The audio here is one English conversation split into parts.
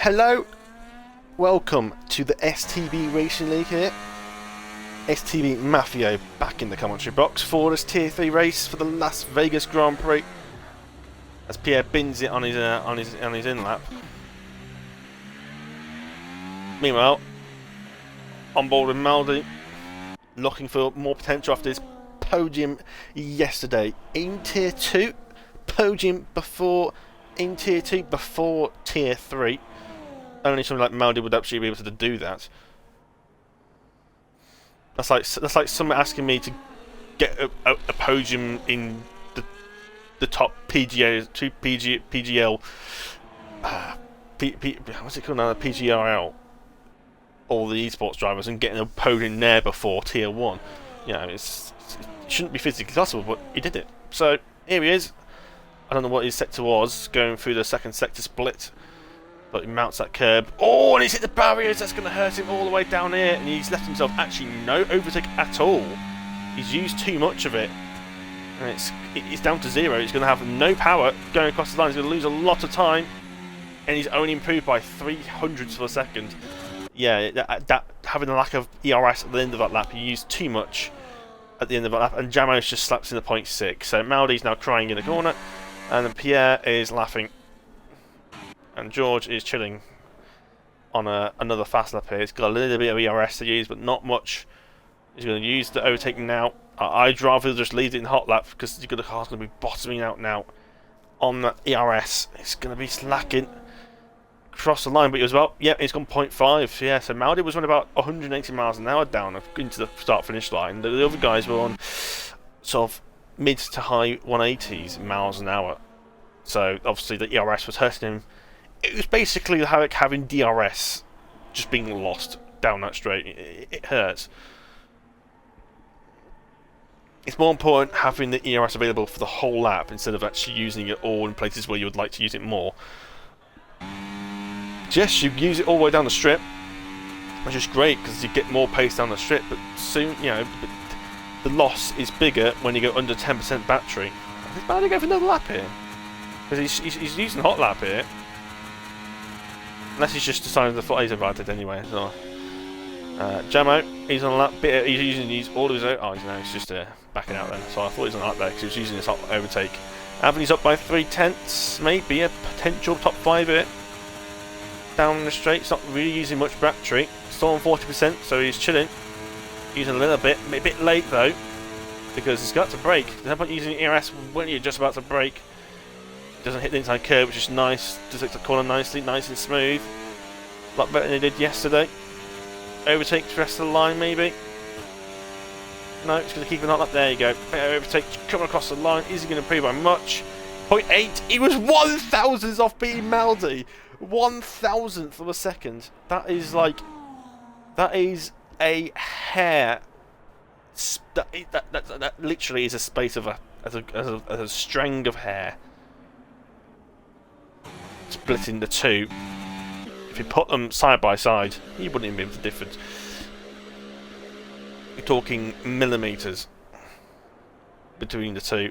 Hello, welcome to the STB Racing League here. STB Mafia back in the commentary box for this Tier 3 race for the Las Vegas Grand Prix. As Pierre bins it on his in lap. Meanwhile, on board with Maldi, looking for more potential after his podium yesterday in Tier 2. Podium in Tier 2 before Tier 3. Only something like Maldi would actually be able to do that. That's like someone asking me to get a podium in the top PGA, PGL, what's it called now? PGRL, all the esports drivers, and getting a podium there before Tier 1. You know, it shouldn't be physically possible, but he did it. So here he is. I don't know what his sector was, going through the second sector split, but he mounts that curb. Oh, and he's hit the barriers. That's going to hurt him all the way down here, and he's left himself actually no overtake at all. He's used too much of it, and it's down to zero. He's going to have no power going across the line. He's going to lose a lot of time, and he's only improved by 300ths of a second. Yeah, that having a lack of ERS at the end of that lap, he used too much at the end of that lap, and Jamos just slaps in the 0.6. So Maldi's now crying in the corner, and then Pierre is laughing. And George is chilling on another fast lap here. He's got a little bit of ERS to use, but not much. He's going to use the overtake now. I'd rather just leave it in hot lap because the car's going to be bottoming out now on the ERS. It's going to be slacking across the line, but he was about, yeah, he's gone 0.5. Yeah, so Maldi was running about 180 miles an hour down into the start-finish line. The other guys were on sort of mid to high 180s miles an hour. So obviously the ERS was hurting him. It was basically like having DRS just being lost down that straight. It hurts. It's more important having the ERS available for the whole lap instead of actually using it all in places where you would like to use it more. Yes, you use it all the way down the strip, which is great because you get more pace down the strip, but soon, you know, the loss is bigger when you go under 10% battery. Is Maldi going for another lap here? Because he's using hot lap here. Unless he's just decided the foot he's invited anyway. So, Jamo, he's on a lap bit. He's using all of his. Oh, he's just backing out then. So I thought he was on a lap there because he was using his hot overtake. Anthony's up by 3/10, maybe a potential top 5 here. Down the straight, it's not really using much battery. Still on 40%, so he's chilling. Using a little bit, a bit late though, because he's got to brake. There's no point using ERS when you're just about to brake. Doesn't hit the inside curve, which is nice. Just hits the corner nicely, nice and smooth. A lot better than he did yesterday. Overtakes the rest of the line, maybe. No, it's going to keep it up. There you go. Better overtake coming across the line. Is he going to improve by much? 0.8. He was 1,000th off beating Maldi. 1,000th of a second. That is like. That is a hair. That literally is a space of a strand of hair. Splitting the two. If you put them side by side, you wouldn't even be able to difference. You're talking millimeters between the two.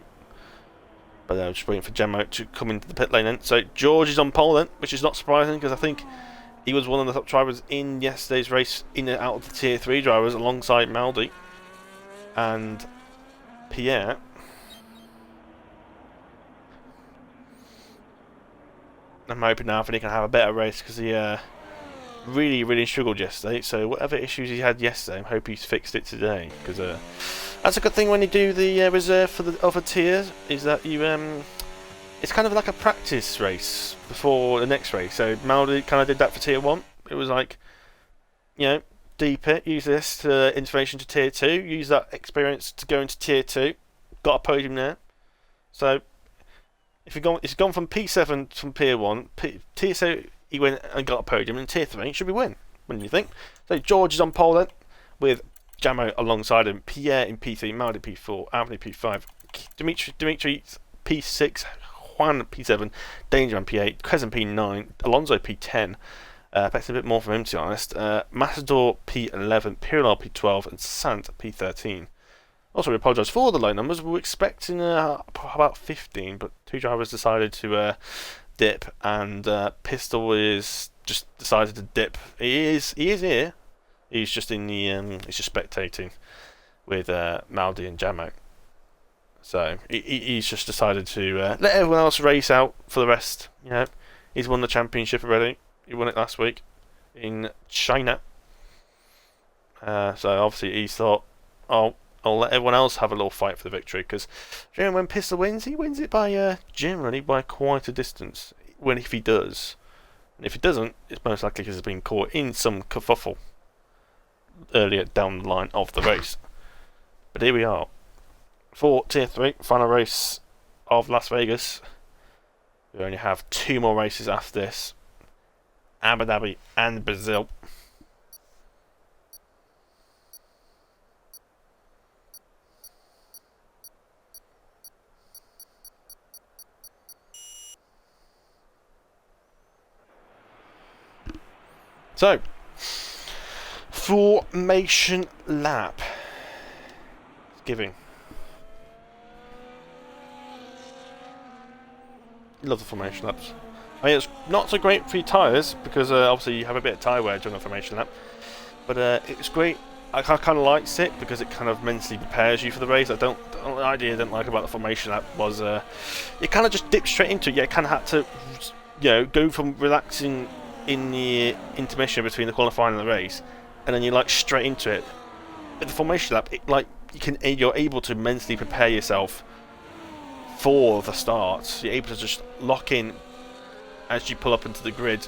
But I'm just waiting for Gemmo to come into the pit lane then. So George is on pole then, which is not surprising because I think he was one of the top drivers in yesterday's race, in and out of the Tier 3 drivers alongside Maldi and Pierre. I'm hoping now Anthony can have a better race because he really struggled yesterday. So whatever issues he had yesterday, I hope he's fixed it today. Because that's a good thing when you do the reserve for the other tiers, is that you it's kind of like a practice race before the next race. So Maldi kind of did that for Tier 1. It was like, you know, deep it, use this to information to Tier 2, use that experience to go into Tier 2. Got a podium there. So if you've gone from P7 from Tier 1, Tier 2 he went and got a podium, and Tier 3 should be wouldn't you think? So George is on pole then, with Jamo alongside him, Pierre in P3, Maldi P4, Anthony P5, Dimitri P6, Juan P7, Danger on P8, Crescent P9, Alonso P10. Expecting a bit more from him, to be honest. Matador P11, Pirlo P12, and Sant P13. Also, we apologise for the low numbers. We were expecting about 15, but two drivers decided to dip, and Pistol is just decided to dip. He is here. He's just in the he's just spectating with Maldi and Jamo. So he's just decided to let everyone else race out for the rest. You know, he's won the championship already. He won it last week in China. So obviously he thought, I'll let everyone else have a little fight for the victory, because when Pistol wins, he wins it by generally by quite a distance. When if he does, and if he doesn't, it's most likely because he's been caught in some kerfuffle earlier down the line of the race. But here we are, for Tier 3, final race of Las Vegas. We only have 2 more races after this, Abu Dhabi and Brazil. So, formation lap. It's giving. Love the formation laps. I mean, it's not so great for your tyres, because obviously you have a bit of tyre wear during the formation lap. But it's great. I kind of liked it because it kind of mentally prepares you for the race. The idea I didn't like about the formation lap was you kind of just dip straight into it. You kind of had to, go from relaxing in the intermission between the qualifying and the race, and then you're like straight into it. With the formation lap, you're able to mentally prepare yourself for the start. You're able to just lock in as you pull up into the grid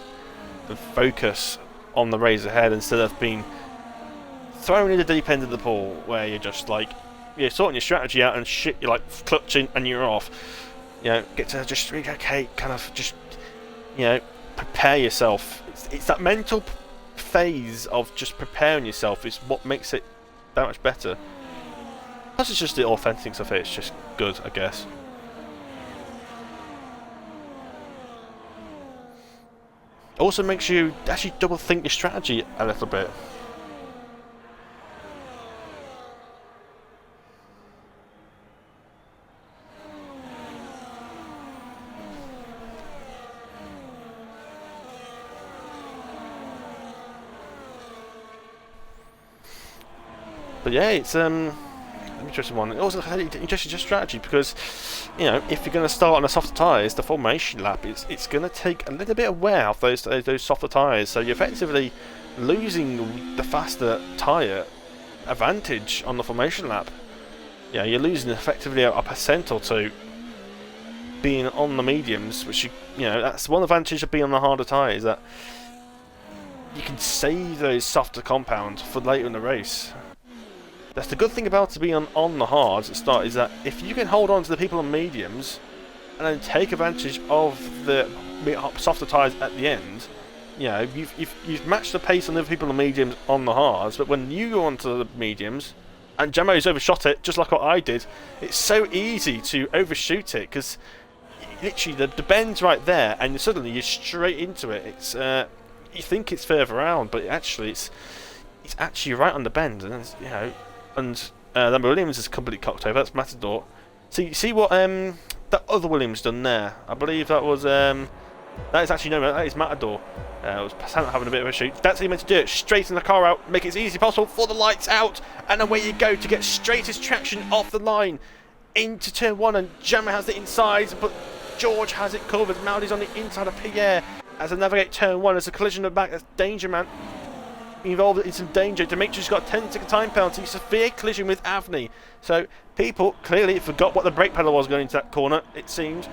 and focus on the race ahead, instead of being thrown in the deep end of the pool where you're just like, you're sorting your strategy out and shit, you're like clutching and you're off. Get to just okay, kind of just prepare yourself. It's that mental phase of just preparing yourself is what makes it that much better. Plus it's just the authentic of it, it's just good, I guess. Also makes you actually double think your strategy a little bit. But yeah, it's an interesting one. It also had an interesting strategy because, if you're going to start on the softer tyres, the formation lap, it's going to take a little bit of wear off those softer tyres. So you're effectively losing the faster tyre advantage on the formation lap. You're losing effectively a percent or two being on the mediums, which that's one advantage of being on the harder tyres, that you can save those softer compounds for later in the race. That's the good thing about being on the hards at the start, is that if you can hold on to the people on mediums and then take advantage of the softer tyres at the end, you've matched the pace on the people on mediums on the hards. But when you go onto the mediums, and Jamo's overshot it just like what I did, it's so easy to overshoot it because literally the bend's right there, and suddenly you're straight into it. It's you think it's further around, but actually it's actually right on the bend, and And then Williams is completely cocked over. That's Matador. See what that other Williams done there? I believe that was that is actually that is Matador. It was Passant having a bit of a shoot. That's how you meant to do it. Straighten the car out, make it as easy as possible for the lights out, and away you go to get straightest traction off the line into turn 1. And Jammer has it inside, but George has it covered. Maldi's on the inside of Pierre as they navigate turn 1. There's a collision at the back. That's Danger Man involved in some danger. Demetrius got a 10-second time penalty. Severe collision with Avni. So people clearly forgot what the brake pedal was going into that corner, it seemed.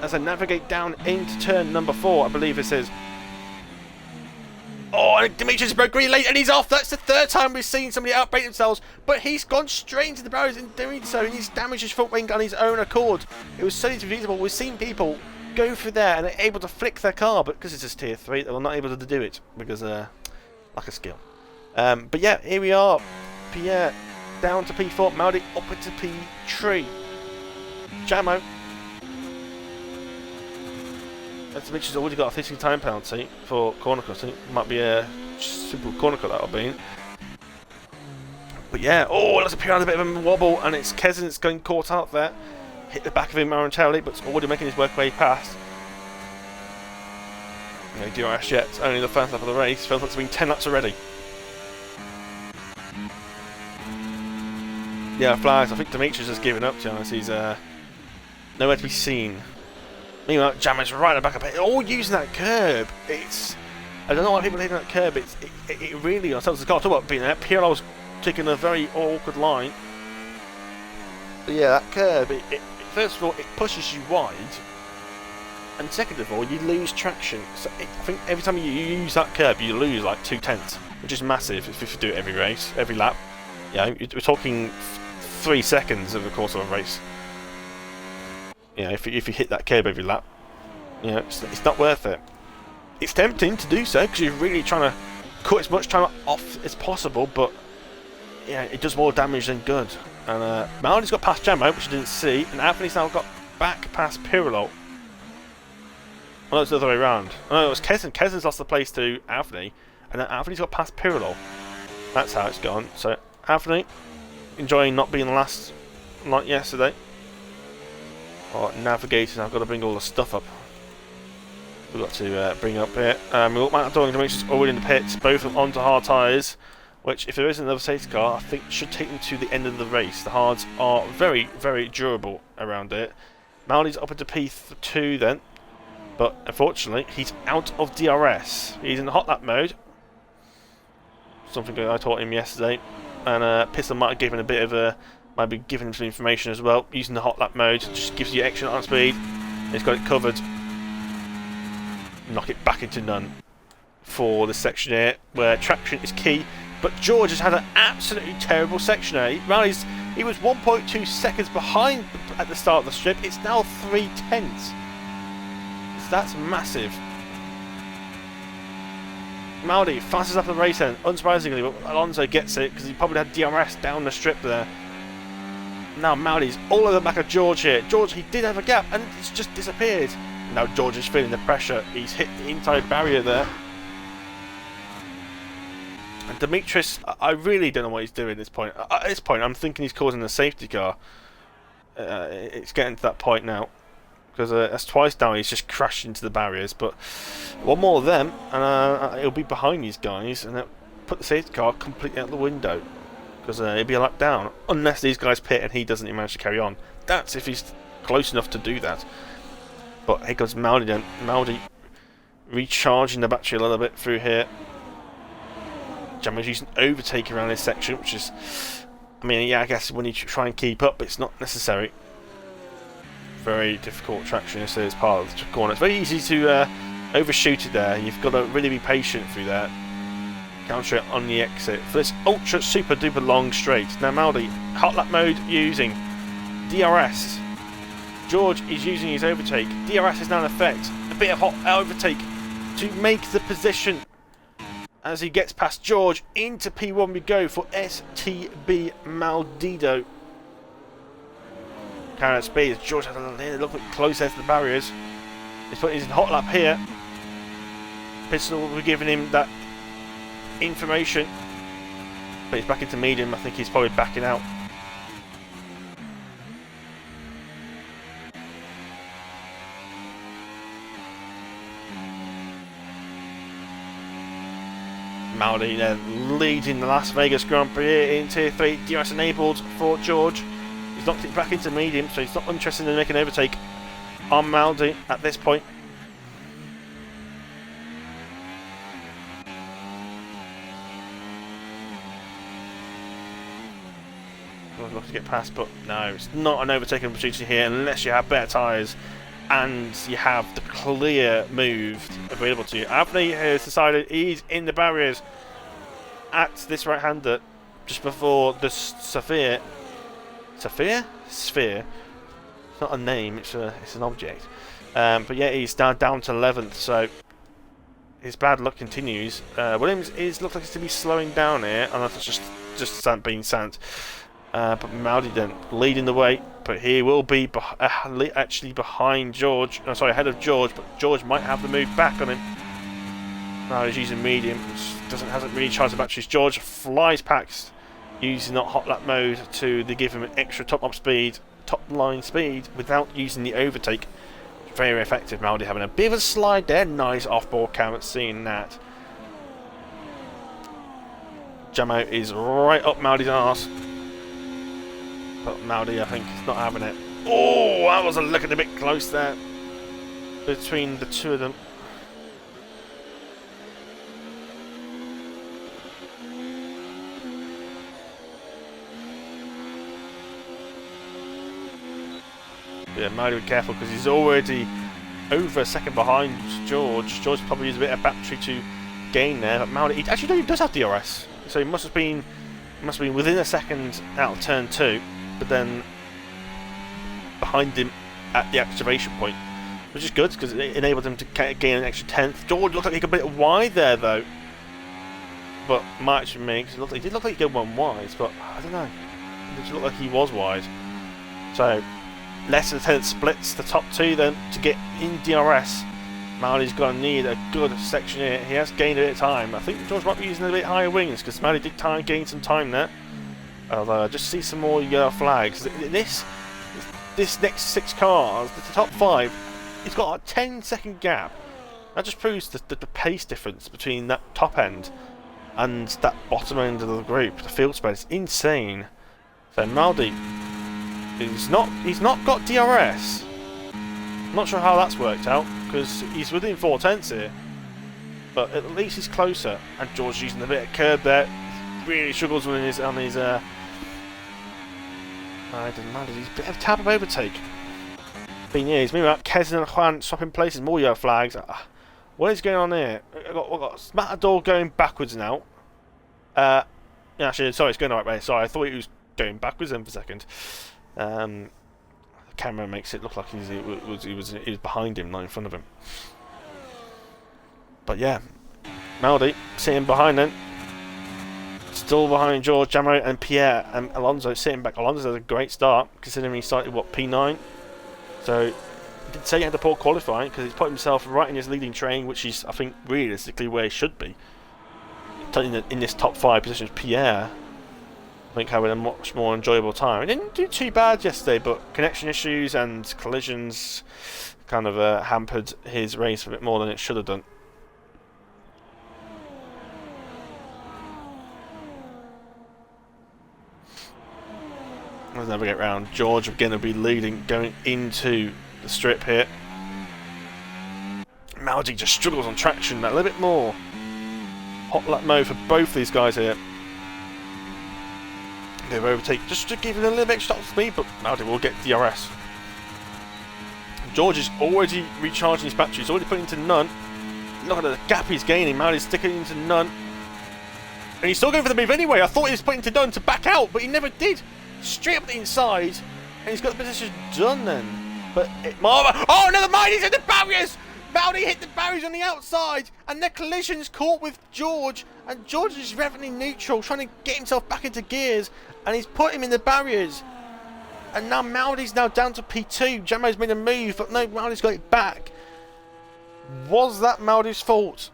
As they navigate down into turn number 4, I believe it is. Oh, and Demetrius broke green late and he's off. That's the 3rd time we've seen somebody outbrake themselves, but he's gone straight into the barriers in doing so, and he's damaged his front wing on his own accord. It was so visible. We've seen people go through there and they're able to flick their car, but because it's just tier 3, they were not able to do it because lack of skill. But yeah, here we are. Pierre down to P4, Maldi up into P3. Jamo. Mitchell's already got a 15 time penalty for corner cutting. It might be a simple corner cut that'll be. But yeah, let's appear on a bit of a wobble, and it's Kezin that's going caught out there. Hit the back of him momentarily, but it's already making his way past. No DRS yet, only the first lap of the race. Feels like it's been 10 laps already. Yeah, flags. I think Dimitri's just given up, to be honest. He's nowhere to be seen. Meanwhile, Jammer's right at the back of it. All using that curb. I don't know why people are hitting that curb. It really, on the car, talk about being there. Pirlo's taking a very awkward line. But yeah, that curb, first of all, it pushes you wide. And second of all, you lose traction. So I think every time you use that curb, you lose like 2/10, which is massive if you do it every race, every lap. Yeah, we're talking 3 seconds over the course of a race. You know, if you hit that curb every lap, you know, it's not worth it. It's tempting to do so because you're really trying to cut as much time off as possible, but yeah, it does more damage than good. And Maloney's got past Jamo, which I didn't see, and Anthony's now got back past Pirlo. Oh, no, it's the other way around. Oh, no, it was Kesson. Kesson's lost the place to Anthony, and then Anthony's got past Pirlo. That's how it's gone. So Anthony, enjoying not being last like yesterday. Oh, navigators, I've got to bring all the stuff up. We've got to bring up here. We've got Matt Dorling already in the pits, both of them onto hard tyres, which, if there is another safety car, I think should take them to the end of the race. The hards are very, very durable around it. Maldy's up into P2 then, but unfortunately, he's out of DRS. He's in hot lap mode. Something I taught him yesterday, and Pistol might have given a bit of a. Might be giving him some information as well. Using the hot lap mode just gives you extra on speed. He's got it covered. Knock it back into none for this section here, where traction is key. But George has had an absolutely terrible section here. He was 1.2 seconds behind at the start of the strip. It's now 3/10. So that's massive. Maldy fastest up the race end, unsurprisingly, but Alonso gets it because he probably had DRS down the strip there. Now Maldy's all over the back of George here. George, he did have a gap and it's just disappeared. Now George is feeling the pressure. He's hit the inside barrier there. And Dimitris, I really don't know what he's doing at this point. At this point, I'm thinking he's causing a safety car. It's getting to that point now. Because that's twice now he's just crashed into the barriers. But one more of them, and he'll be behind these guys. And put the safety car completely out the window. Because he'll be a lap down, unless these guys pit and he doesn't even manage to carry on. That's if he's close enough to do that. But here comes Maldy then. Maldy recharging the battery a little bit through here. Jammer's using overtake around this section, which is, I mean, yeah, I guess when you try and keep up, it's not necessary. Very difficult traction, this is part of the corner. It's very easy to overshoot it there. You've got to really be patient through that. Counter it on the exit for this ultra super duper long straight. Now Maldy, hot lap mode using DRS. George is using his overtake. DRS is now in effect. A bit of hot overtake to make the position. As he gets past George, into P1 we go for STB Maldito. Carrying at speed as George has a little bit closer to the barriers. He's putting his hot lap here. Pistol will be giving him that information, but he's back into medium. I think he's probably backing out. Maldy then leading the Las Vegas Grand Prix in Tier 3. DRS enabled for George. He's knocked it back into medium, so he's not interested in making an overtake on Maldy at this point. Look to get past, but no, it's not an overtaking opportunity here unless you have better tyres and you have the clear move available to you. Anthony has decided he's in the barriers at this right-hander just before the Sphere. Sphere? Sphere. It's not a name, it's an object. But yeah, he's down to 11th, so his bad luck continues. Williams looks like he's to be slowing down here, unless it's just being sent. But Maldy then leading the way, but he will be actually behind George. No, sorry, ahead of George, but George might have the move back on him. Now he's using medium, which hasn't really charged the batteries. George flies past using that hot lap mode to give him an extra top line speed without using the overtake. Very effective. Maldi having a bit of a slide there. Nice off-board camera, seeing that. Jamo is right up Maldi's arse. But Maldi, I think, is not having it. Oh, that was looking a bit close there between the two of them. Yeah, Maldi, be careful because he's already over a second behind George. George probably used a bit of battery to gain there, but Maldi, he does have DRS, so he must have been within a second out of turn 2, but then behind him at the activation point, which is good because it enabled him to gain an extra 10th. George looked like he got a bit wide there though, but might actually make. He did look like he got one wide, but I don't know. It did look like he was wide. So less than 10 splits the top 2 then to get in DRS. Maldi's going to need a good section here. He has gained a bit of time. I think George might be using a bit higher wings because Maldi did gain some time there. Although just see some more yellow flags. This next 6 cars, the top 5, he's got a 10-second gap. That just proves the pace difference between that top end and that bottom end of the group. The field spread is insane. So Maldi, he's not got DRS. I'm not sure how that's worked out because he's within 4 tenths here, but at least he's closer. And George using a bit of curb there, really struggles on his he's a bit of tap of overtake. Been years. Meanwhile, Kez and Juan swapping places, more yellow flags. What is going on here? We've got Matador going backwards now. Yeah, actually, sorry, it's going the right way. Sorry, I thought he was going backwards then for a second. The camera makes it look like he was behind him, not in front of him. But yeah, Maldi sitting behind then. Still behind George, Jamo and Pierre, and Alonso sitting back. Alonso had a great start, considering he started, what, P9? So, he did say he had a poor qualifying, because he's put himself right in his leading train, which is, I think, realistically where he should be. In this top 5 positions, Pierre, I think, having a much more enjoyable time. He didn't do too bad yesterday, but connection issues and collisions kind of hampered his race a bit more than it should have done. Let's navigate round. George again will be leading, going into the strip here. Maldi just struggles on traction, a little bit more hot lap mode for both these guys here. They've overtake just to give it a little bit extra speed, but Maldi will get DRS. George is already recharging his battery. He's already put into none. Look at the gap he's gaining. Maldi's sticking into none, and he's still going for the move anyway. I thought he was putting into none to back out, but he never did. Straight up the inside, and he's got the position done then. But oh, never mind, he's hit the barriers! Maldi hit the barriers on the outside, and their collision's caught with George, and George is revving in neutral, trying to get himself back into gears, and he's put him in the barriers. And now Maldi's now down to P2. Jamo's made a move, but no, Maldi's got it back. Was that Maldi's fault?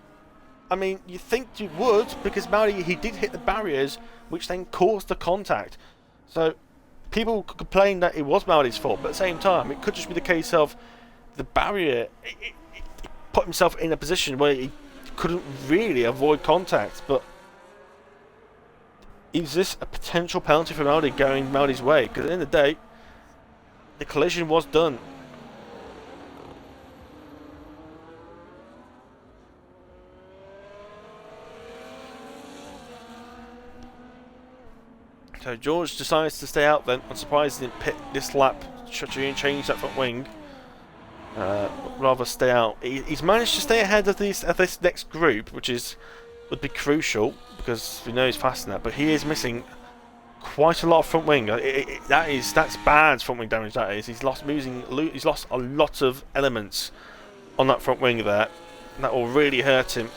I mean, you think you would, because Maldi, he did hit the barriers, which then caused the contact. So, people could complain that it was Maldi's fault, but at the same time, it could just be the case of the barrier. It put himself in a position where he couldn't really avoid contact. But is this a potential penalty for Maldi going Maldi's way? Because at the end of the day, the collision was done. So George decides to stay out then. I'm surprised he didn't pit this lap, change that front wing. Rather stay out. He's managed to stay ahead of this next group, which would be crucial because we know he's fast in that. But he is missing quite a lot of front wing. That's bad front wing damage. That is. He's lost a lot of elements on that front wing there. That will really hurt him.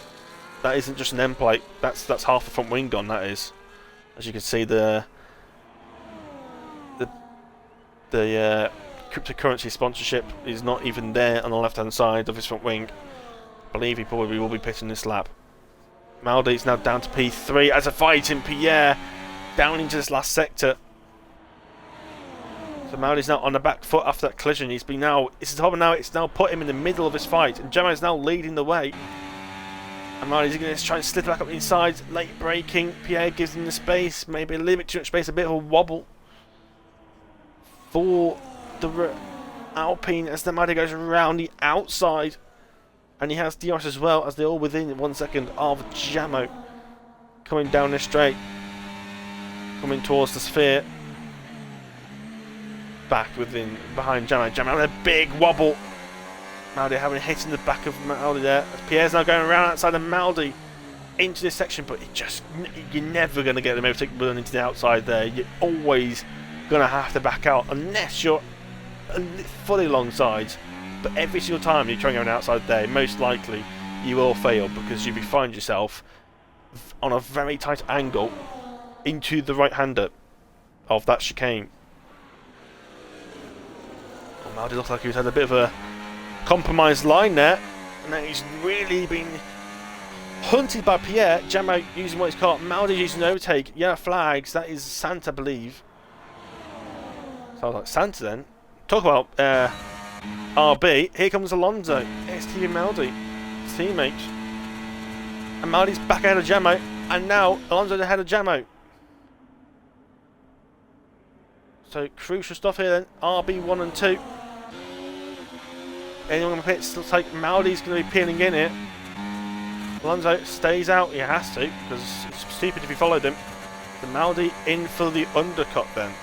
That isn't just an end plate. That's half the front wing gone. That is. As you can see, the cryptocurrency sponsorship is not even there on the left-hand side of his front wing. I believe he probably will be pitting this lap. Maldi's now down to P3 as a fight in Pierre down into this last sector. So Maldi's now on the back foot after that collision. He's been now. It's now put him in the middle of his fight, and Gemma is now leading the way. And Maldi's going to try and slip back up the inside. Late braking. Pierre gives him the space. Maybe a little bit too much space. A bit of a wobble for the Alpine as the Maldi goes around the outside. And he has DRS as well, as they're all within 1 second of Jamo. Coming down the straight. Coming towards the sphere. Back behind Jamo. Jamo with a big wobble. Maldi having a hit in the back of Maldi there. Pierre's now going around outside of Maldi into this section, but you're never going to get the overtake run into the outside there. You're always going to have to back out unless you're fully alongside. But every single time you try and go outside there, most likely you will fail because you'll find yourself on a very tight angle into the right-hander of that chicane. Well, Maldi looks like he's had a bit of a compromised line there, and then he's really been hunted by Pierre. Jamo using what he's caught. Maldi using an overtake. Yeah, flags. That is Santa, I believe. Sounds like Santa then. Talk about RB. Here comes Alonso. STB Maldi, teammate. And Maldi's back ahead of Jamo. And now Alonso's ahead of Jamo. So crucial stuff here then. RB 1 and 2. Anyone on the pits looks like Maldi's going to be peeling in it. Alonso stays out. He has to because it's stupid if he followed him. The Maldi in for the undercut then.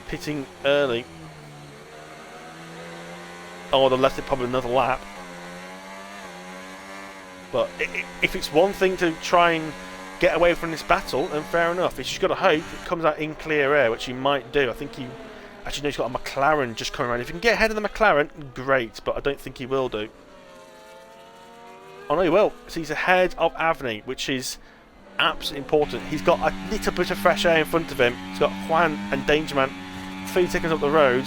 Pitting early. Oh, they left it probably another lap. But if it's one thing to try and get away from this battle, then fair enough. It's just got to hope it comes out in clear air, which he might do. I think he actually knows he's got a McLaren just coming around. If he can get ahead of the McLaren, great, but I don't think he will do. Oh no, he will. So he's ahead of Avni, which is absolutely important. He's got a little bit of fresh air in front of him. He's got Juan and Dangerman 3 seconds up the road,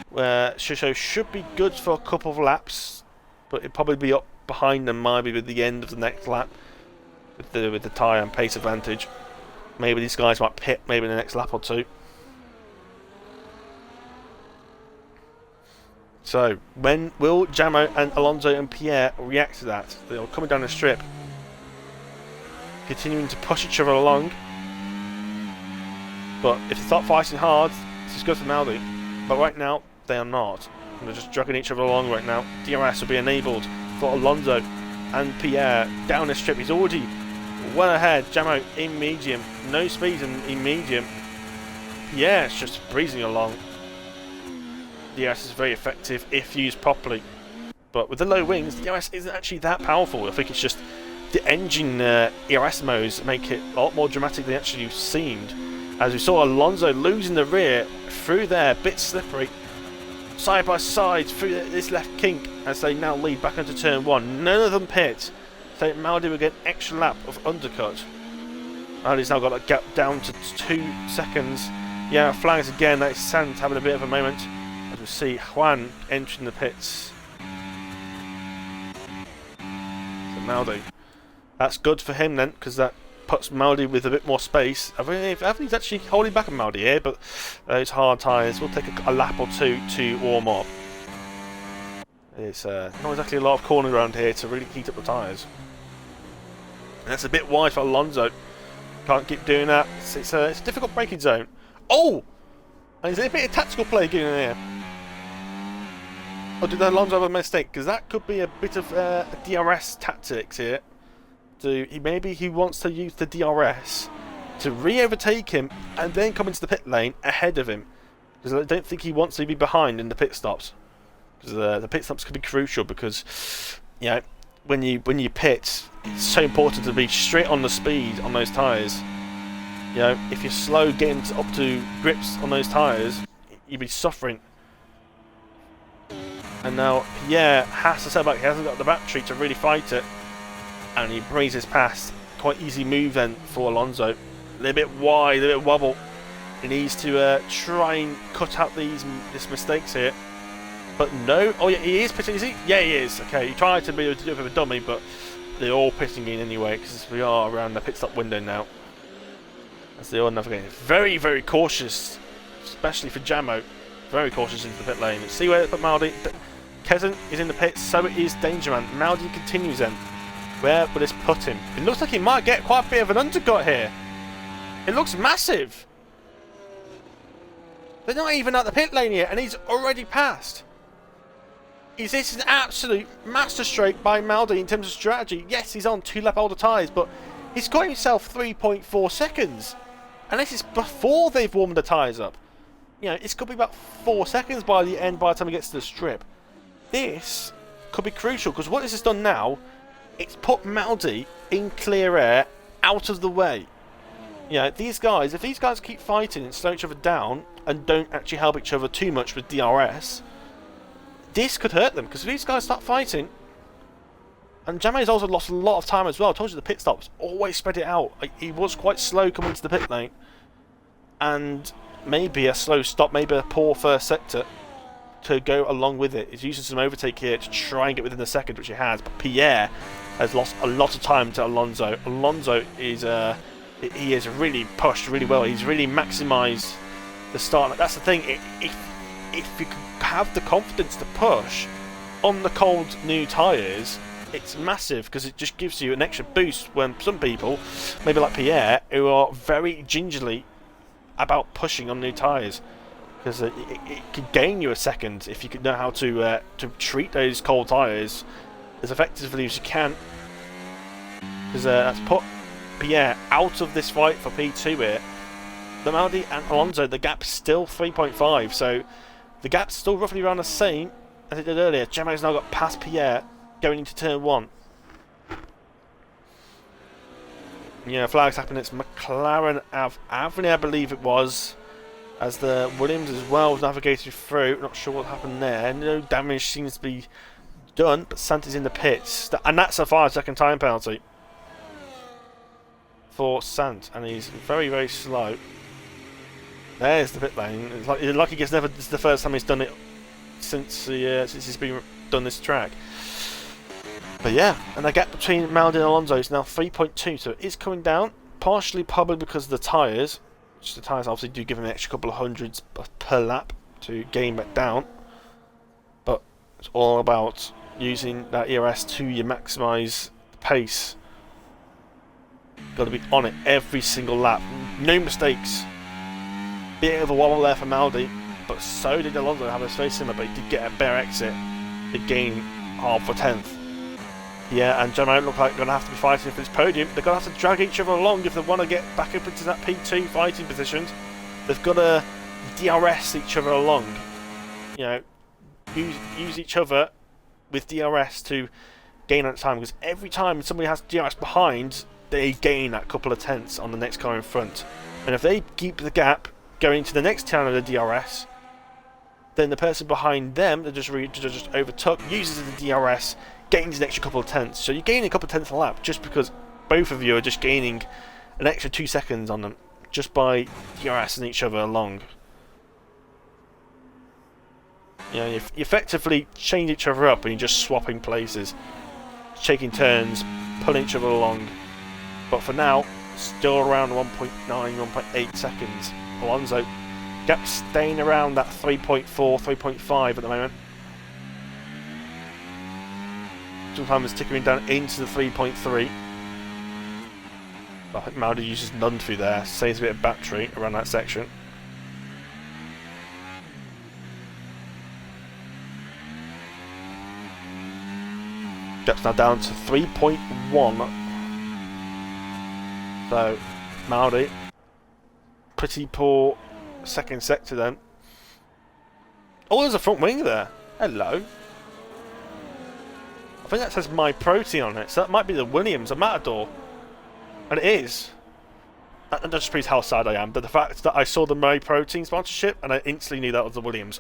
where Shusho should be good for a couple of laps, but it'll probably be up behind them maybe with the end of the next lap with the tyre and pace advantage. Maybe these guys might pit maybe in the next lap or two. So when will Jamo and Alonso and Pierre react to that? They're coming down the strip, continuing to push each other along, but if they start fighting hard, this is good for Maldi. But right now they are not. They're just dragging each other along right now. DRS will be enabled for Alonso and Pierre down the strip. He's already well ahead. Jamo in medium, no speed in medium. Pierre is just breezing along. DRS is very effective if used properly, but with the low wings, DRS isn't actually that powerful. I think it's just the engine ERS modes make it a lot more dramatic than it actually seemed. As we saw Alonso losing the rear through there, bit slippery, side by side through this left kink as they now lead back into turn 1. None of them pit, so Maldi will get an extra lap of undercut. Maldi's now got a gap down to 2 seconds. Yeah, flags again. That is Sant having a bit of a moment. As we see Juan entering the pits. So Maldi, that's good for him then, because that puts Maldi with a bit more space. I think he's actually holding back on Maldi here, but it's hard tyres. We'll take a lap or two to warm up. It's not exactly a lot of corner around here to really heat up the tyres. And that's a bit wide for Alonso. Can't keep doing that. It's a difficult braking zone. Oh! And there's a bit of tactical play going on here. Or did Alonso have a mistake? Because that could be a bit of DRS tactics here. Maybe he wants to use the DRS to re-overtake him and then come into the pit lane ahead of him. Because I don't think he wants to be behind in the pit stops. Because the pit stops could be crucial because, you know, when you pit, it's so important to be straight on the speed on those tyres. You know, if you're slow getting up to grips on those tyres, you'll be suffering. And now Pierre has to step back. He hasn't got the battery to really fight it. And he breezes past. Quite easy move then for Alonso. A little bit wide, a little bit wobble. He needs to try and cut out these mistakes here. But no. Oh yeah, he is pitting, is he? Yeah, he is. Okay, he tried to be a bit of a dummy, but they're all pitting in anyway, because we are around the pit stop window now. As they all navigate. Very, very cautious especially for Jamo. Very cautious into the pit lane. See where they put Maldi. Kezen is in the pits, so it is Dangerman. Maldi continues then. Where will this put him? It looks like he might get quite a bit of an undercut here. It looks massive. They're not even at the pit lane yet, and he's already passed. Is this an absolute masterstroke by Maldi in terms of strategy? Yes, he's on 2 lap older tyres, but he's got himself 3.4 seconds. And this is before they've warmed the tyres up. You know, it's going to be about 4 seconds by the end, by the time he gets to the strip. This could be crucial, because what this has done now, it's put Maldi in clear air, out of the way. You know, these guys, if these guys keep fighting and slow each other down, and don't actually help each other too much with DRS, this could hurt them, because if these guys start fighting, and Jame's also lost a lot of time as well. I told you the pit stops always spread it out. He was quite slow coming to the pit lane, and maybe a slow stop, maybe a poor first sector to go along with it. He's using some overtake here to try and get within the second, which he has, but Pierre has lost a lot of time to Alonso. Alonso is he has really pushed really well. He's really maximised the start. That's the thing. If you can have the confidence to push on the cold new tyres, it's massive, because it just gives you an extra boost when some people, maybe like Pierre, who are very gingerly about pushing on new tyres, because it could gain you a second if you could know how to treat those cold tyres as effectively as you can. Because that's put Pierre out of this fight for P2 here. The Maldi and Alonso, the gap's still 3.5, so the gap's still roughly around the same as it did earlier. Gemma's now got past Pierre going into turn 1. Yeah, flags happen. It's McLaren Avenue, I believe it was, as the Williams as well was navigated through. Not sure what happened there. No damage seems to be done, but Santa's in the pits, and that's a 5-second time penalty for Sant, and he's very, very slow. There's the pit lane. It's like he gets never. It's the first time he's done it since he's been done this track. But yeah, and the gap between Maldi and Alonso is now 3.2, so it is coming down. Partially probably because of the tyres, which the tyres obviously do give him an extra couple of hundreds per lap to gain back down. But it's all about using that ERS to maximise pace. Got to be on it every single lap. No mistakes. Bit of a wobble there for Maldi, but so did Alonso have his face similar, but he did get a bare exit to gain half a tenth. Yeah, and Gemma look like they're going to have to be fighting for this podium. They're going to have to drag each other along if they want to get back up into that P2 fighting positions. They've got to DRS each other along. You know, use each other with DRS to gain that time, because every time somebody has DRS behind, they gain that couple of tenths on the next car in front. And if they keep the gap going to the next turn of the DRS, then the person behind them that just overtook uses the DRS, gains an extra couple of tenths. So you gain a couple of tenths a lap just because both of you are just gaining an extra 2 seconds on them just by DRSing each other along. You know, you effectively change each other up and you're just swapping places, taking turns, pulling each other along. But for now, still around 1.9, 1.8 seconds. Alonso, gap staying around that 3.4, 3.5 at the moment. Sometimes it's tickering down into the 3.3. I think Maldi uses none through there, saves a bit of battery around that section. Gap's now down to 3.1. So, Maldi, pretty poor second sector then. Oh, there's a front wing there. Hello. I think that says My Protein on it, so that might be the Williams, a Matador. And it is. That just proves how sad I am, but the fact that I saw the My Protein sponsorship and I instantly knew that was the Williams.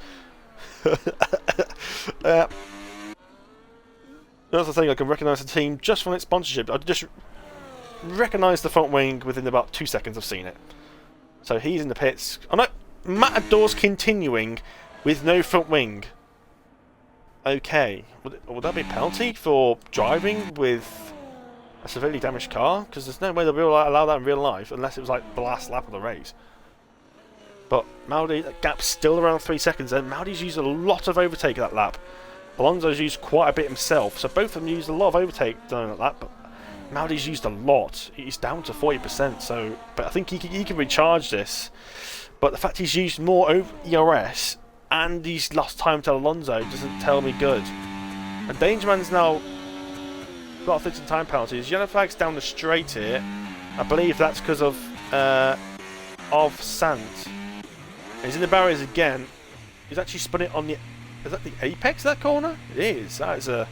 That's the thing, I can recognise the team just from its sponsorship. I just recognise the front wing within about 2 seconds of seeing it. So he's in the pits. Oh no, Matador's continuing with no front wing. Okay, would that be a penalty for driving with a severely damaged car? Because there's no way they'll allow that in real life unless it was like the last lap of the race. But Maldi, that gap's still around 3 seconds, and Maldi's used a lot of overtake that lap. Alonso's used quite a bit himself, so both of them used a lot of overtake during that lap, but Maldi's used a lot. He's down to 40%, so but I think he can recharge this. But the fact he's used more ERS and he's lost time to Alonso doesn't tell me good. And Dangerman's now got a 15 time penalties. Yellow flag's down the straight here. I believe that's because of sand. And he's in the barriers again. He's actually spun it on the... Is that the apex of that corner? It is. That is a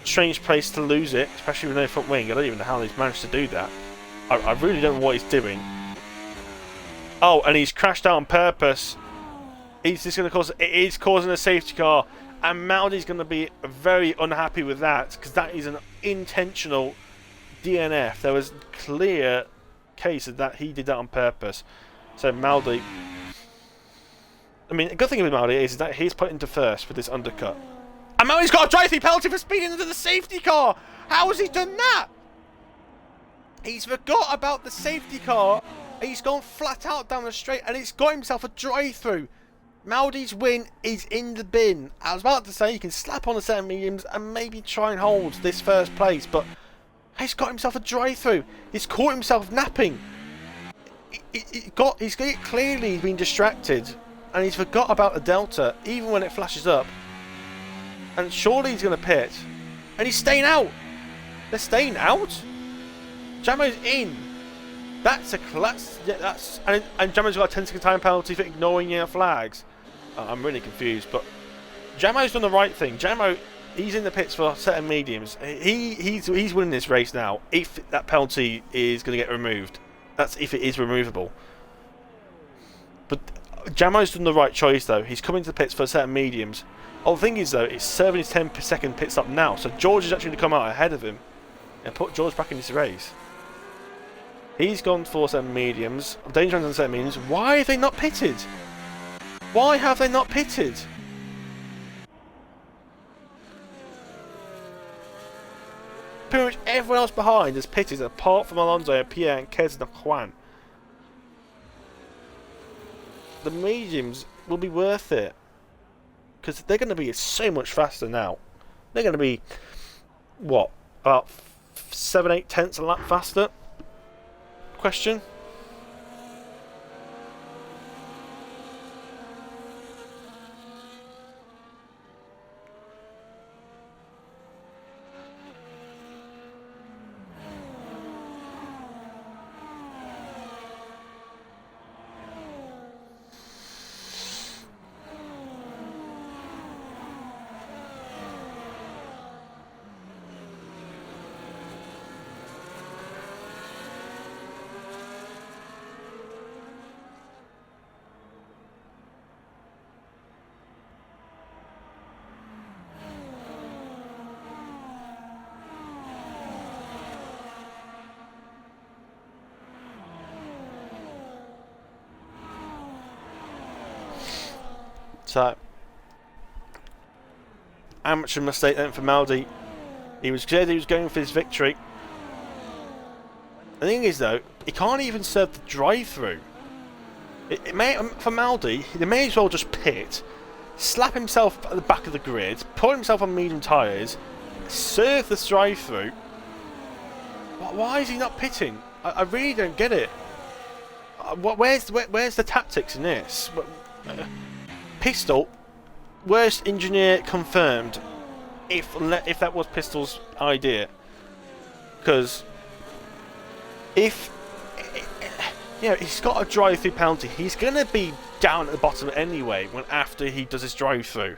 strange place to lose it, especially with no front wing. I don't even know how he's managed to do that. I really don't know what he's doing. Oh, and he's crashed out on purpose. He's just going to cause... It is causing a safety car. And Maldi's going to be very unhappy with that, because that is an intentional DNF. There was clear case that he did that on purpose. So Maldi... I mean, the good thing with Maldi is that he's put into first with this undercut. And Maldi's got a drive-through penalty for speeding into the safety car! How has he done that? He's forgot about the safety car. He's gone flat out down the straight and he's got himself a drive-through. Maldi's win is in the bin. I was about to say he can slap on a set of mediums and maybe try and hold this first place, but he's got himself a drive-through. He's caught himself napping. He's clearly been distracted and he's forgot about the delta, even when it flashes up. And surely he's going to pit. And he's staying out. They're staying out? Jamo's in. That's a class. Yeah, that's and Jamo's got a 10-second time penalty for ignoring yellow flags. I'm really confused, but Jamo's done the right thing. Jamo, he's in the pits for a set of mediums. He's winning this race now. If that penalty is going to get removed, that's if it is removable. But Jamo's done the right choice though. He's coming to the pits for a set of mediums. Oh, the thing is though, it's serving his 10-second pit stop now, so George is actually going to come out ahead of him and put George back in this race. He's gone for some mediums. Dangerman's on some mediums. Why have they not pitted? Why have they not pitted? Pretty much everyone else behind has pitted apart from Alonso, Pierre, and Kez and Juan. The mediums will be worth it because they're going to be so much faster now. They're going to be what, about 7-8 tenths a lap faster? Question. So, amateur mistake then for Maldi. He was clear that he was going for his victory. The thing is though, he can't even serve the drive-through. For Maldi, he may as well just pit, slap himself at the back of the grid, put himself on medium tyres, serve the drive-through. Why is he not pitting? I really don't get it. Where's the tactics in this? Pistol, worst engineer confirmed. If that was Pistol's idea, because if he's got a drive-through penalty, he's gonna be down at the bottom anyway. When after he does his drive-through,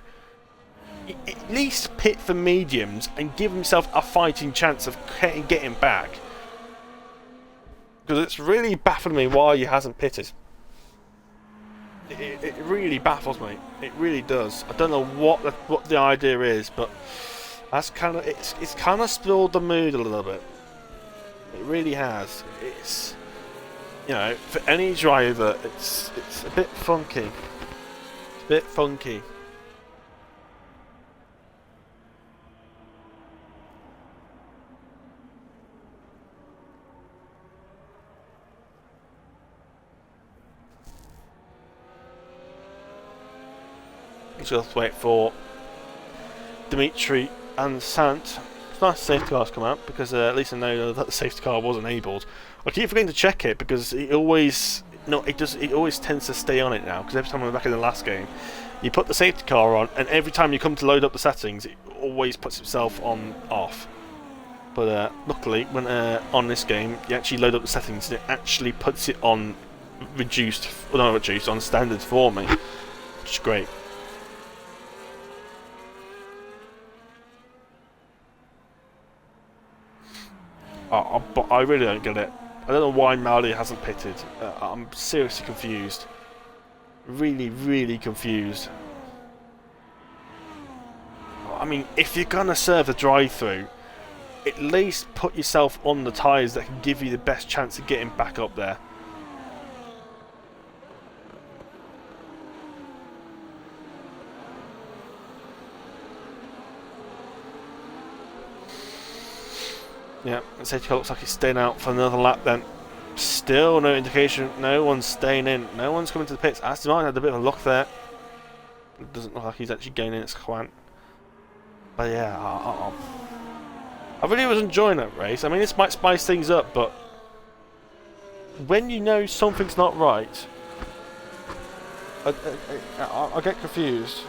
at least pit for mediums and give himself a fighting chance of getting back. Because it's really baffling me why he hasn't pitted. It really baffles me. It really does. I don't know what the idea is, but that's kind of it's kind of spilled the mood a little bit. It really has. It's for any driver, it's a bit funky. It's a bit funky. He's got to wait for Dimitri and Sant. It's nice the safety car's come out, because at least I know that the safety car was enabled. I keep forgetting to check it because it always tends to stay on it now, because every time I'm back in the last game, you put the safety car on, and every time you come to load up the settings, it always puts itself on off. But luckily, when on this game, you actually load up the settings, and it actually puts it on on standard for me, which is great. But I really don't get it. I don't know why Maldi hasn't pitted. I'm seriously confused. Really, really confused. I mean, if you're gonna serve a drive-through, at least put yourself on the tyres that can give you the best chance of getting back up there. Yeah, the safety car looks like it's staying out for another lap then. Still no indication, no one's staying in, no one's coming to the pits. Aston Martin had a bit of a luck there. It doesn't look like he's actually going in, it's Juan. But yeah, I really was enjoying that race. I mean, this might spice things up, but when you know something's not right, I get confused.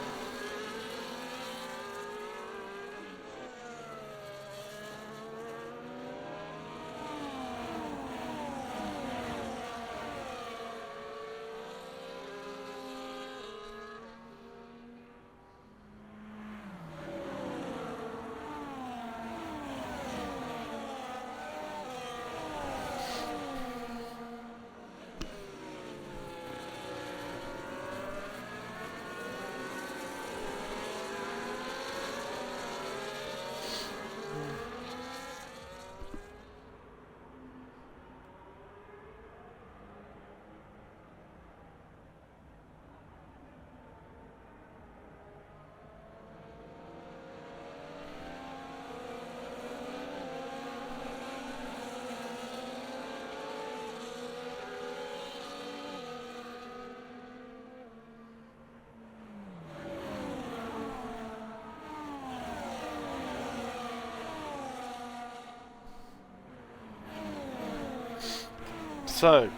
So,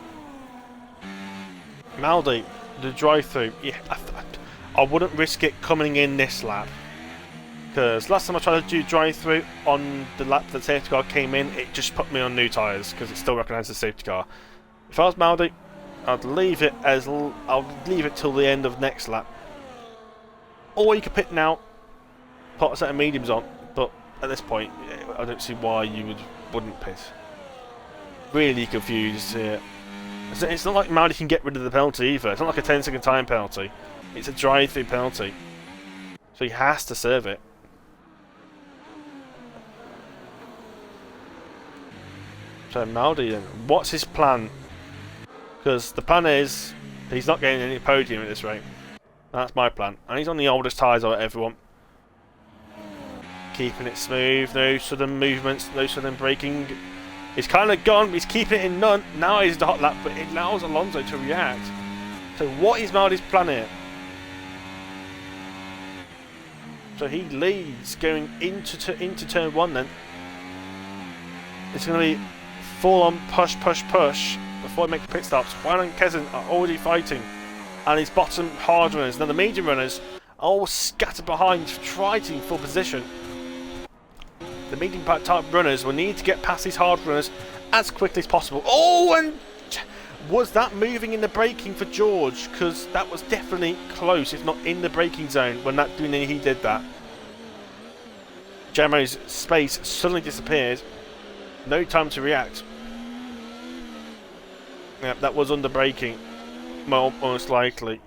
Maldi, the drive-through, yeah, I wouldn't risk it coming in this lap. Because last time I tried to do drive-through on the lap that the safety car came in, it just put me on new tyres, because it still recognised the safety car. If I was Maldi, I'd leave it till the end of next lap. Or you could pit now, put a set of mediums on, but at this point, I don't see why you wouldn't pit. Really confused here. It's not like Maldi can get rid of the penalty either. It's not like a 10-second time penalty. It's a drive-through penalty. So he has to serve it. So Maldi then, what's his plan? Because the plan is, he's not getting any podium at this rate. That's my plan. And he's on the oldest tyres of everyone. Keeping it smooth, no sudden movements, no sudden braking. He's kind of gone, he's keeping it in none. Now he's the hot lap, but it allows Alonso to react. So what is Maldi's plan here? So he leads going into turn one then. It's going to be full on push before he makes the pit stops. Juan and Kezin are already fighting. And his bottom hard runners, now the medium runners, are all scattered behind, fighting for position. The medium type runners will need to get past these hard runners as quickly as possible. Oh, and was that moving in the braking for George? Because that was definitely close, if not in the braking zone, when he did that. Gemmo's space suddenly disappeared. No time to react. Yep, that was under braking, most likely.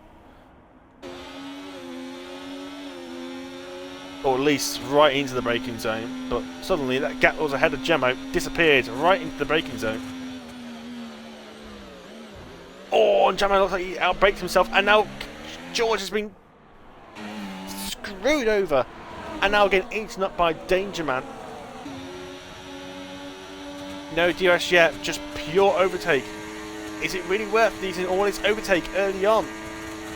Or at least right into the braking zone, but suddenly that gap was ahead of Gemmo, disappeared right into the braking zone. Oh, and Gemmo looks like he outbraked himself, and now George has been screwed over, and now getting eaten up by Danger Man. No DRS yet, just pure overtake. Is it really worth using all this overtake early on?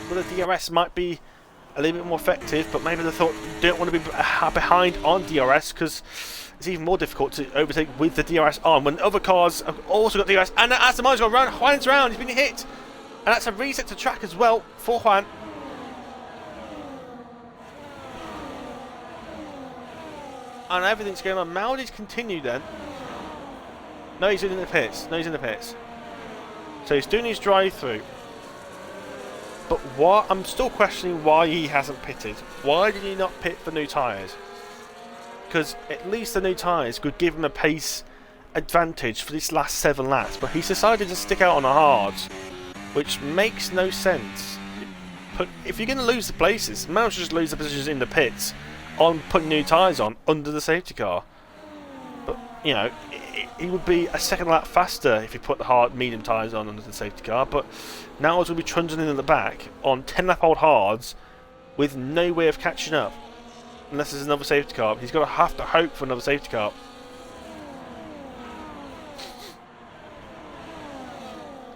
But the DRS might be a little bit more effective, but maybe they thought you don't want to be behind on DRS because it's even more difficult to overtake with the DRS on when other cars have also got DRS. And as the miles go around, Juan's around, he's been hit. And that's a reset to track as well for Juan. And everything's going on. Maldi's continue then. No, he's in the pits. No, he's in the pits. So he's doing his drive-through. But what? I'm still questioning why he hasn't pitted. Why did he not pit for new tyres? Because at least the new tyres could give him a pace advantage for this last 7 laps. But he's decided to stick out on the hards, which makes no sense. But if you're going to lose the places, might as well just lose the positions in the pits on putting new tyres on under the safety car. But, you know, he would be a second lap faster if he put the hard medium tyres on under the safety car. But now as we'll be trundling in at the back on 10 lap old hards with no way of catching up unless there's another safety car. He's going to have to hope for another safety car.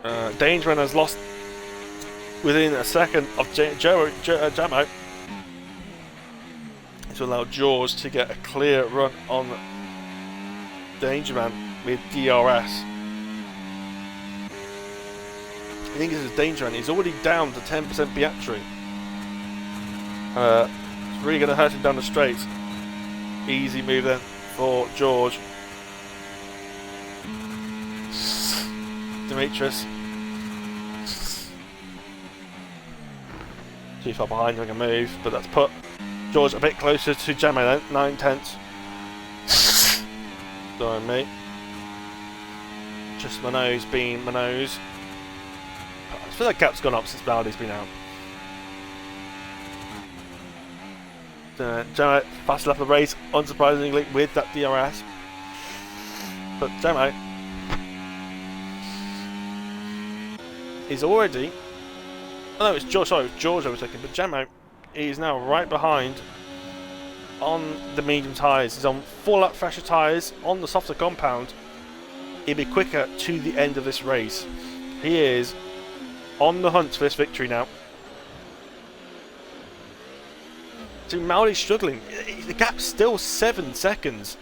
Dangerman has lost within a second of Jamo. To allow George to get a clear run on Dangerman with DRS. I think this is Dangerman. He's already down to 10% battery. It's really going to hurt him down the straight. Easy move then for George. Demetrius. Too far behind to make a move, but that's put George a bit closer to Jamo then, 9/10. Sorry, mate. Just my nose being my nose. I feel like gap's gone up since Baldy's been out. Jamo, fast lap of the race, unsurprisingly, with that DRS. But Jamo is already. Oh no, it's George. Sorry, it was George I was thinking, but Jamo is now right behind on the medium tyres. He's on 4 lap fresher tyres on the softer compound. He'll be quicker to the end of this race. He is on the hunt for this victory now. So Maldi's struggling. The gap's still 7 seconds.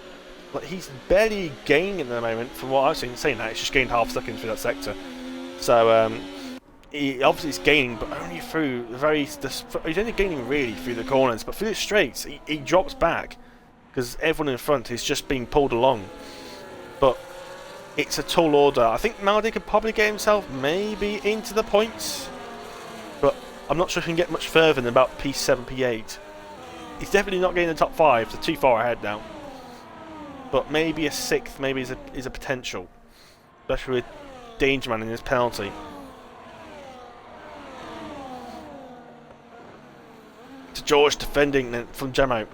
Like, he's barely gaining at the moment from what I've seen. Saying that, it's just gained half seconds through that sector. So he obviously is gaining, but only through he's only gaining really through the corners, but through the straights he drops back because everyone in front is just being pulled along. But it's a tall order. I think Maldi could probably get himself maybe into the points, but I'm not sure if he can get much further than about P7, P8. He's definitely not getting the top 5, so too far ahead now. But maybe a 6th maybe is a potential, especially with Dangerman in his penalty. To George defending then from Jamo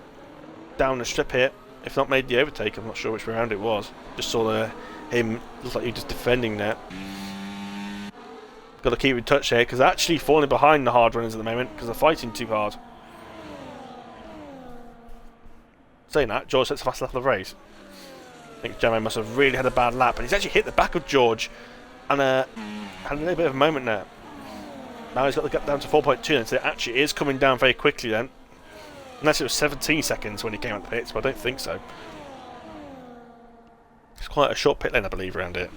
down the strip here. If not made the overtake, I'm not sure which way around it was. Just saw him look like he was just defending there. Got to keep in touch here because they're actually falling behind the hard runners at the moment because they're fighting too hard. Saying that, George sets the fast lap of the race. I think Jamo must have really had a bad lap, and he's actually hit the back of George and had a little bit of a moment there. Now he's got the gap down to 4.2, and so it actually is coming down very quickly then. Unless it was 17 seconds when he came out the pits, but I don't think so. It's quite a short pit lane, I believe, around here.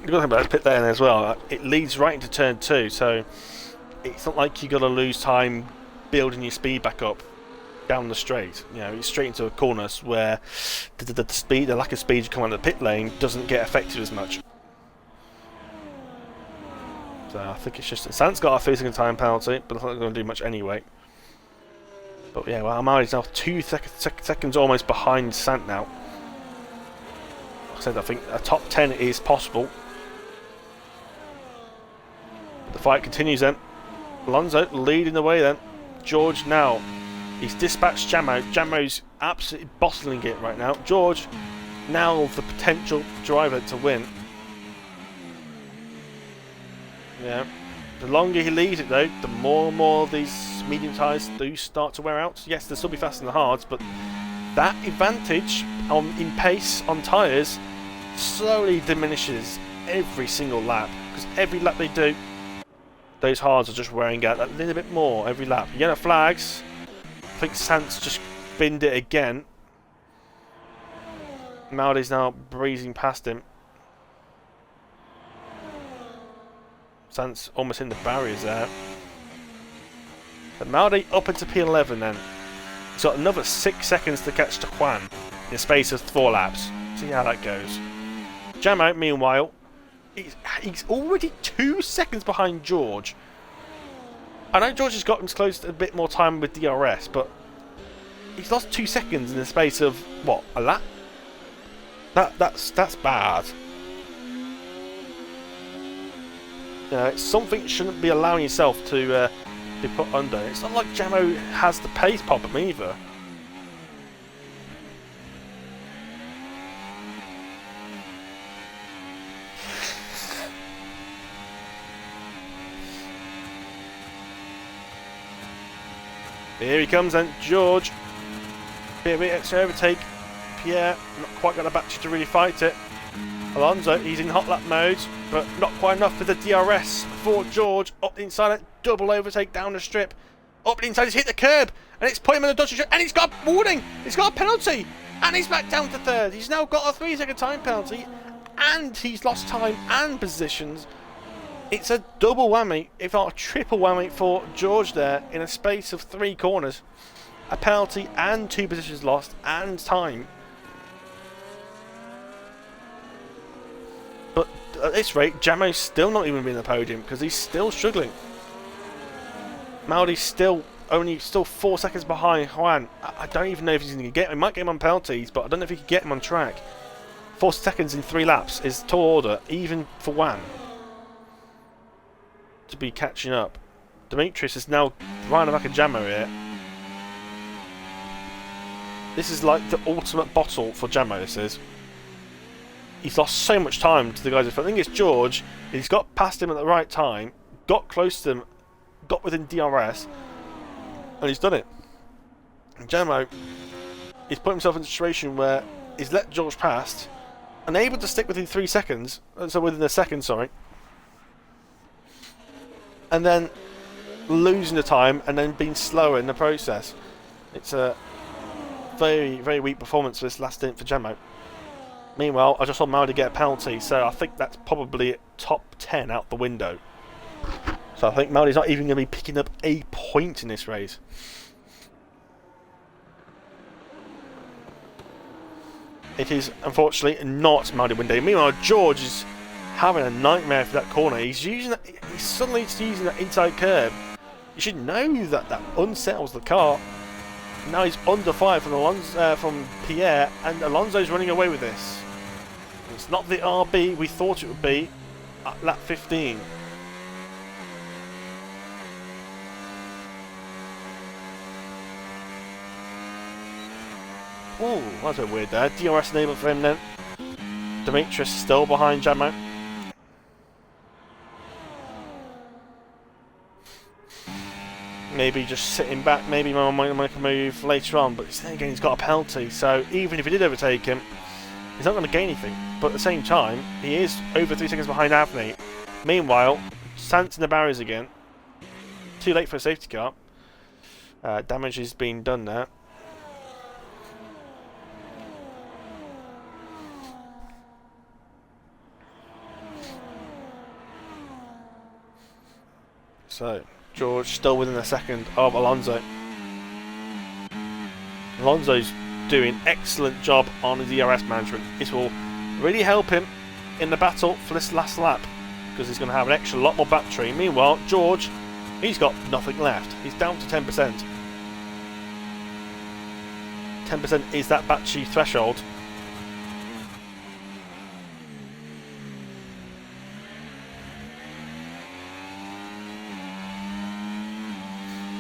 The good thing about this pit lane as well, it leads right into turn 2, so it's not like you've got to lose time building your speed back up down the straight. You know, it's straight into a corner where the lack of speed you come out of the pit lane doesn't get affected as much. So I think it's just Sant's got a 3-second time penalty, but I think they're going to do much anyway. But yeah, well, Amari's now 2 seconds almost behind Sant now. Like I said, I think a top 10 is possible. But the fight continues then. Alonso leading the way then. George now. He's dispatched Jamo. Jamo's absolutely bottling it right now. George now the potential driver to win. Yeah. The longer he leaves it though, the more these medium tyres do start to wear out. Yes, they'll still be faster than the hards, but that advantage in pace on tyres slowly diminishes every single lap, because every lap they do, those hards are just wearing out that little bit more every lap. Yellow flags. I think Sant's just binned it again. Maldi's now breezing past him. Sant's almost in the barriers there. But Maldi up into P11 then. He's got another 6 seconds to catch to Juan in the space of 4 laps. See how that goes. Jamo, meanwhile, he's already 2 seconds behind George. I know George has got him close to a bit more time with DRS, but he's lost 2 seconds in the space of, what, a lap? That's bad. You know, it's something you shouldn't be allowing yourself to be put under. It's not like Jamo has the pace problem either. Here he comes then, George. Bit extra overtake. Pierre, not quite got the battery to really fight it. Alonso, he's in hot lap mode, but not quite enough with the DRS for George. Up the inside, double overtake down the strip. Up the inside, he's hit the curb, and it's put him in the dodgy strip, and he's got a warning. He's got a penalty, and he's back down to third. He's now got a 3-second time penalty, and he's lost time and positions. It's a double whammy, if not a triple whammy for George there in a space of 3 corners. A penalty and 2 positions lost and time. But at this rate, Jamo's still not even been in the podium because he's still struggling. Maldi's still 4 seconds behind Juan. I don't even know if he's going to get him. He might get him on penalties, but I don't know if he can get him on track. 4 seconds in 3 laps is tall order, even for Juan to be catching up. Demetrius is now right on the back of Jamo here. This is like the ultimate bottle for Jamo, this is. He's lost so much time to the guys in front. I think it's George. He's got past him at the right time, got close to him, got within DRS, and he's done it. And Jamo, he's put himself in a situation where he's let George past, and able to stick within 3 seconds, so within a second, sorry, and then losing the time and then being slower in the process. It's a very, very weak performance for this last stint for Jamo. Meanwhile, I just saw Maldi get a penalty, so I think that's probably top 10 out the window. So I think Maldi's not even going to be picking up a point in this race. It is unfortunately not Maldi window. Meanwhile, George is having a nightmare for that corner. He's using that. He's suddenly using that inside curb. You should know that that unsettles the car. Now he's under fire from Pierre, and Alonso's running away with this. It's not the RB we thought it would be at lap 15. Oh, that's a bit weird there. DRS enabled for him then. Demetrius still behind Jamo. Maybe just sitting back, maybe I might make a move later on, but then again he's got a penalty, so even if he did overtake him, he's not going to gain anything. But at the same time, he is over 3 seconds behind Avni. Meanwhile, Sant's in the barriers again. Too late for a safety car. Damage is being done there. So, George still within a second of Alonso. Alonso's doing an excellent job on the DRS management. This will really help him in the battle for this last lap, because he's going to have an extra lot more battery. Meanwhile, George, he's got nothing left. He's down to 10%. 10% is that battery threshold.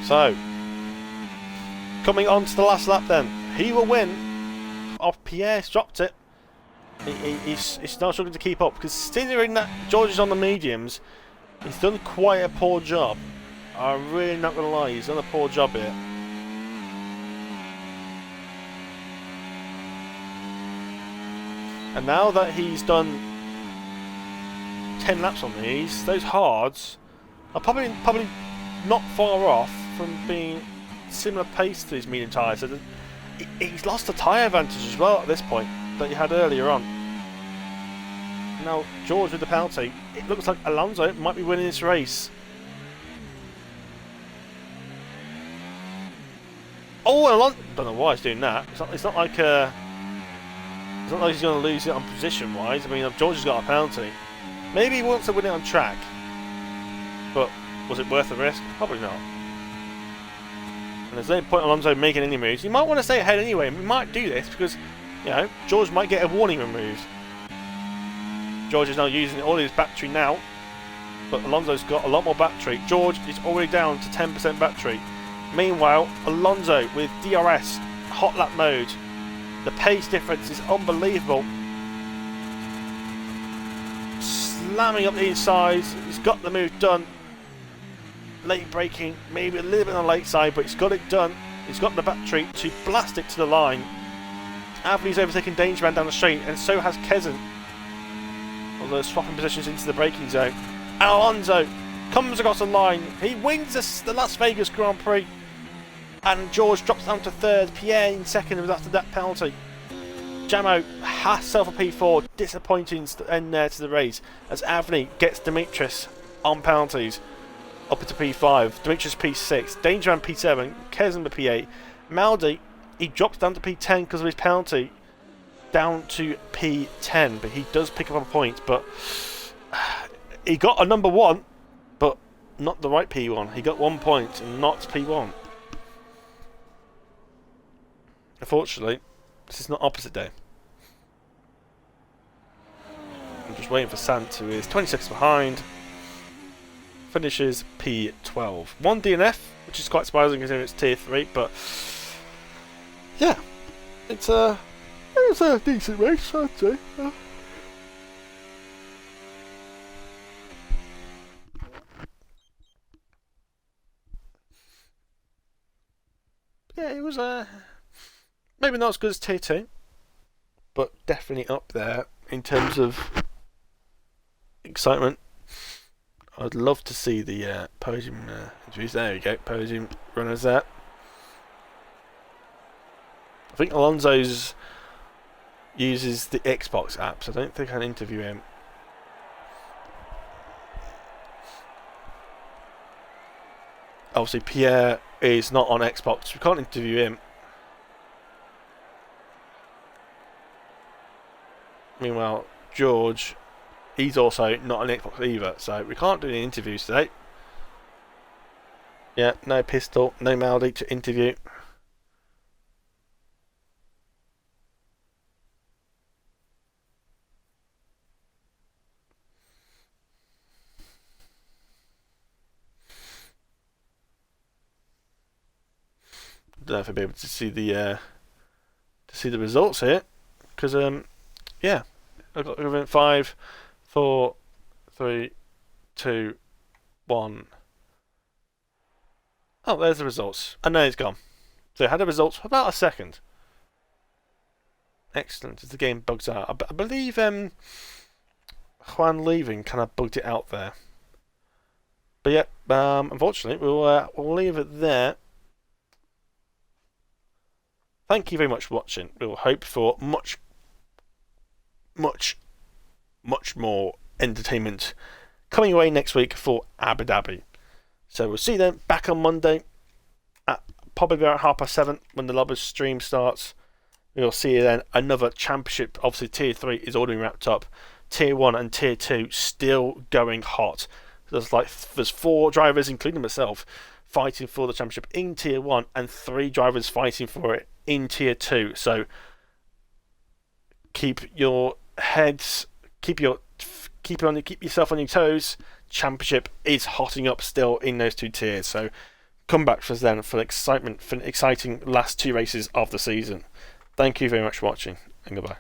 So, coming on to the last lap then. He will win. Oh, Pierre's dropped it. He's now struggling to keep up, because considering that George is on the mediums, he's done quite a poor job. I'm really not going to lie, he's done a poor job here. And now that he's done 10 laps on these, those hards are probably not far off from being similar pace to his medium tyres. So he's lost the tyre advantage as well at this point that he had earlier on. Now George with the penalty. It looks like Alonso might be winning this race. Oh, Alonso! Don't know why he's doing that. It's not like he's going to lose it on position wise. I mean, George has got a penalty. Maybe he wants to win it on track, but was it worth the risk? Probably not. And there's no point Alonso making any moves. You might want to stay ahead anyway. We might do this because, you know, George might get a warning removed. George is now using all his battery now, but Alonso's got a lot more battery. George is already down to 10% battery. Meanwhile, Alonso with DRS, hot lap mode. The pace difference is unbelievable. Slamming up the inside. He's got the move done. Late braking, maybe a little bit on the late side, but he's got it done. He's got the battery to blast it to the line. Avni's overtaken Dangerman down the straight, and so has Kezan. Although swapping positions into the braking zone. And Alonso comes across the line. He wins the Las Vegas Grand Prix. And George drops down to third. Pierre in second after that penalty. Jamo has self a P4. Disappointing end there to the race as Avni gets Dimitris on penalties up into P5. Dimitris P6. Dangerman P7. Kezan the P8. Maldi, he drops down to P10 because of his penalty. Down to P10, but he does pick up a point. But he got a number 1, but not the right P1. He got 1 point and not P1. Unfortunately, this is not opposite day. I'm just waiting for Sant, who is 26 behind. Finishes P12. 1 DNF, which is quite surprising considering it's tier 3, but yeah, it's a decent race, I'd say. Yeah, it was maybe not as good as tier 2, but definitely up there in terms of excitement. I'd love to see the podium interviews. There we go, podium runners there. I think Alonso's uses the Xbox app, so I don't think I can interview him. Obviously Pierre is not on Xbox, we can't interview him. Meanwhile, George, he's also not on Xbox either, so we can't do any interviews today. Yeah, no Pistol, no Maldi to interview. Don't know if I'll be able to see the results here, because yeah, I've got event 5, 4, 3, 2, 1. Oh, there's the results, and now it's gone. So I had the results for about a second. Excellent, as the game bugs out. I believe Juan leaving kind of bugged it out there. But yeah, unfortunately, we'll leave it there. Thank you very much for watching. We'll hope for much more entertainment coming away next week for Abu Dhabi. So we'll see you then back on Monday at probably around 7:30 when the Lobbers stream starts. We'll see you then. Another championship. Obviously, Tier 3 is already wrapped up. Tier 1 and Tier 2 still going hot. There's 4 drivers, including myself, fighting for the championship in Tier 1 and 3 drivers fighting for it in Tier 2. So keep your heads, keep yourself on your toes. Championship is hotting up still in those 2 tiers. So come back for us then for excitement, for the exciting last 2 races of the season. Thank you very much for watching, and goodbye.